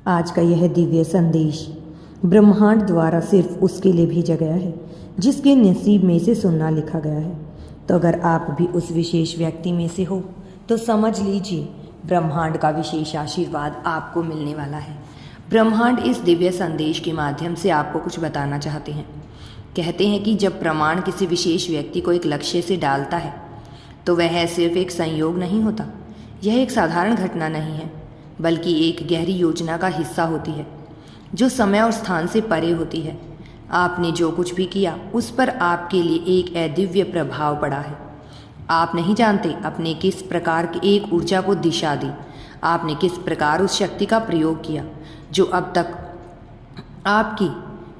आज का यह दिव्य संदेश ब्रह्मांड द्वारा सिर्फ उसके लिए भेजा गया है जिसके नसीब में से सुनना लिखा गया है। तो अगर आप भी उस विशेष व्यक्ति में से हो तो समझ लीजिए ब्रह्मांड का विशेष आशीर्वाद आपको मिलने वाला है। ब्रह्मांड इस दिव्य संदेश के माध्यम से आपको कुछ बताना चाहते हैं। कहते हैं कि जब प्रमाण किसी विशेष व्यक्ति को एक लक्ष्य से डालता है तो वह सिर्फ एक संयोग नहीं होता, यह एक साधारण घटना नहीं है बल्कि एक गहरी योजना का हिस्सा होती है जो समय और स्थान से परे होती है। आपने जो कुछ भी किया उस पर आपके लिए एक अदिव्य प्रभाव पड़ा है। आप नहीं जानते आपने किस प्रकार की एक ऊर्जा को दिशा दी, आपने किस प्रकार उस शक्ति का प्रयोग किया जो अब तक आपकी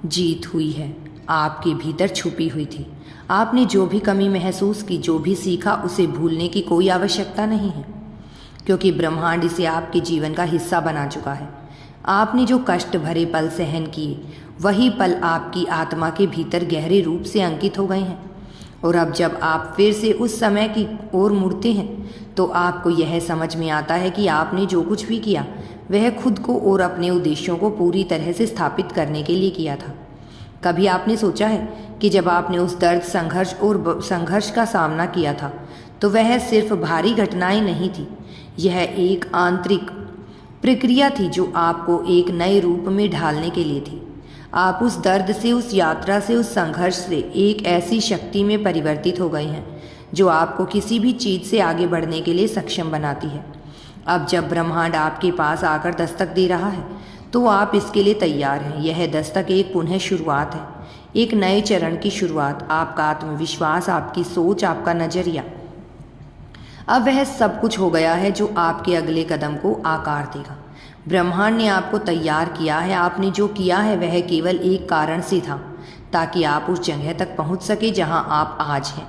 जीत हुई है, आपके भीतर छुपी हुई थी। आपने जो भी कमी महसूस की, जो भी सीखा, उसे भूलने की कोई आवश्यकता नहीं है क्योंकि ब्रह्मांड इसे आपके जीवन का हिस्सा बना चुका है। आपने जो कष्ट भरे पल सहन किए वही पल आपकी आत्मा के भीतर गहरे रूप से अंकित हो गए हैं और अब जब आप फिर से उस समय की ओर मुड़ते हैं तो आपको यह समझ में आता है कि आपने जो कुछ भी किया वह खुद को और अपने उद्देश्यों को पूरी तरह से स्थापित करने के लिए किया था। कभी आपने सोचा है कि जब आपने उस दर्द, संघर्ष का सामना किया था तो वह सिर्फ भारी घटनाएं नहीं थी, यह एक आंतरिक प्रक्रिया थी जो आपको एक नए रूप में ढालने के लिए थी। आप उस दर्द से, उस यात्रा से, उस संघर्ष से एक ऐसी शक्ति में परिवर्तित हो गए हैं जो आपको किसी भी चीज़ से आगे बढ़ने के लिए सक्षम बनाती है। अब जब ब्रह्मांड आपके पास आकर दस्तक दे रहा है तो आप इसके लिए तैयार हैं। यह दस्तक एक पुनः शुरुआत है, एक नए चरण की शुरुआत। आपका आत्मविश्वास, आपकी सोच, आपका नजरिया, अब वह सब कुछ हो गया है जो आपके अगले कदम को आकार देगा। ब्रह्मांड ने आपको तैयार किया है। आपने जो किया है वह केवल एक कारण से था, ताकि आप उस जगह तक पहुंच सके जहां आप आज हैं।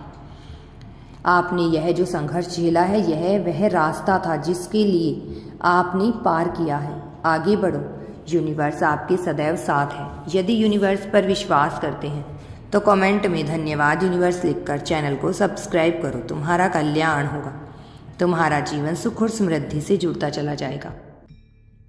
आपने यह जो संघर्ष झेला है यह वह रास्ता था जिसके लिए आपने पार किया है। आगे बढ़ो, यूनिवर्स आपके सदैव साथ है। यदि यूनिवर्स पर विश्वास करते हैं तो कमेंट में धन्यवाद यूनिवर्स लिखकर चैनल को सब्सक्राइब करो। तुम्हारा कल्याण होगा, तुम्हारा जीवन सुख और समृद्धि से जुड़ता चला जाएगा।